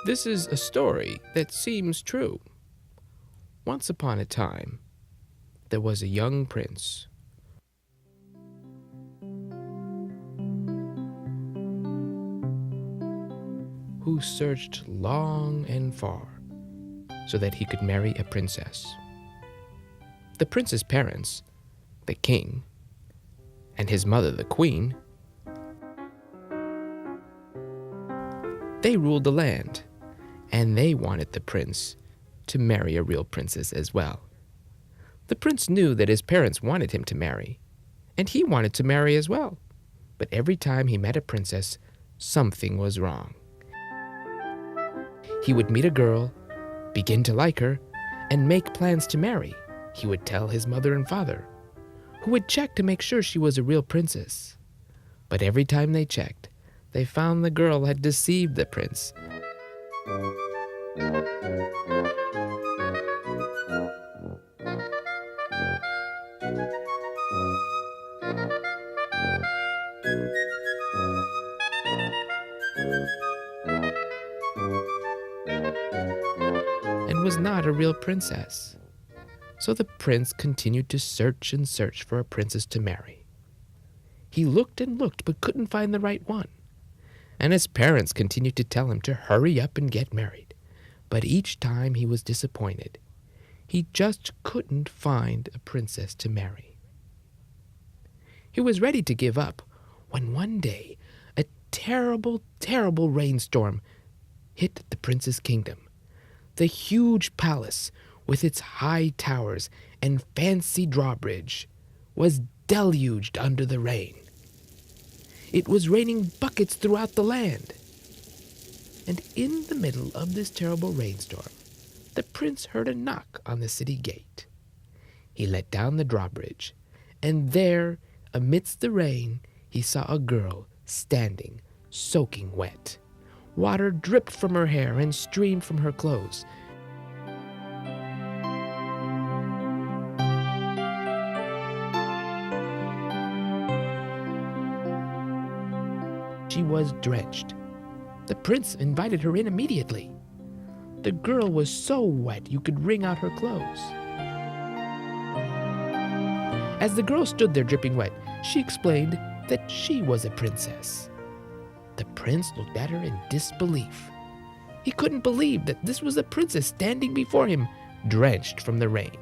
This is a story that seems true. Once upon a time, there was a young prince who searched long and far so that he could marry a princess. The prince's parents, the king, and his mother, the queen, they ruled the land, and they wanted the prince to marry a real princess as well. The prince knew that his parents wanted him to marry, and he wanted to marry as well. But every time he met a princess, something was wrong. He would meet a girl, begin to like her, and make plans to marry. He would tell his mother and father, who would check to make sure she was a real princess. But every time they checked, they found the girl had deceived the prince. And was not a real princess. So the prince continued to search and search for a princess to marry. He looked and looked but couldn't find the right one. And his parents continued to tell him to hurry up and get married. But each time he was disappointed. He just couldn't find a princess to marry. He was ready to give up when one day a terrible, terrible rainstorm hit the prince's kingdom. The huge palace, with its high towers and fancy drawbridge, was deluged under the rain. It was raining buckets throughout the land. And in the middle of this terrible rainstorm, the prince heard a knock on the city gate. He let down the drawbridge, and there, amidst the rain, he saw a girl standing, soaking wet. Water dripped from her hair and streamed from her clothes. She was drenched. The prince invited her in immediately. The girl was so wet you could wring out her clothes. As the girl stood there dripping wet, she explained that she was a princess. The prince looked at her in disbelief. He couldn't believe that this was a princess standing before him, drenched from the rain.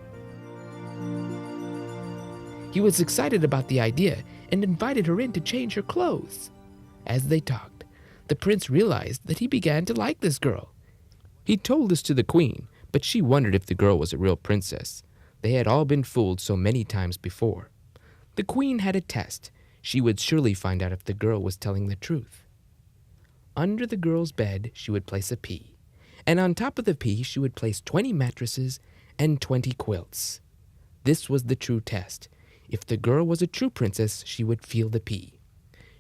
He was excited about the idea and invited her in to change her clothes. As they talked, the prince realized that he began to like this girl. He told this to the queen, but she wondered if the girl was a real princess. They had all been fooled so many times before. The queen had a test. She would surely find out if the girl was telling the truth. Under the girl's bed, she would place a pea, and on top of the pea, she would place 20 mattresses and 20 quilts. This was the true test. If the girl was a true princess, she would feel the pea.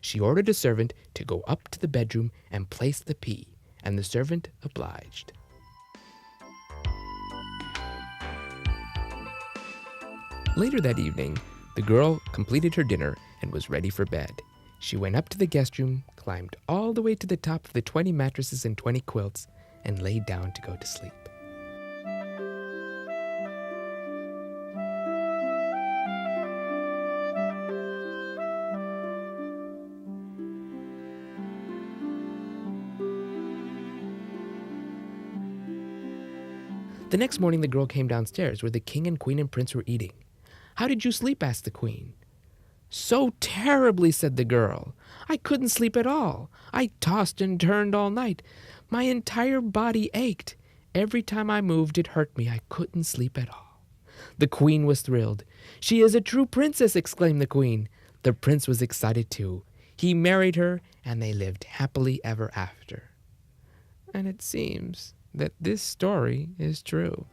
She ordered a servant to go up to the bedroom and place the pea, and the servant obliged. Later that evening, the girl completed her dinner and was ready for bed. She went up to the guest room, climbed all the way to the top of the 20 mattresses and 20 quilts, and lay down to go to sleep. The next morning, the girl came downstairs where the king and queen and prince were eating. "How did you sleep?" asked the queen. "So terribly," said the girl. "I couldn't sleep at all. I tossed and turned all night. My entire body ached. Every time I moved, it hurt me. I couldn't sleep at all." The queen was thrilled. "She is a true princess," exclaimed the queen. The prince was excited too. He married her, and they lived happily ever after. And it seems that this story is true.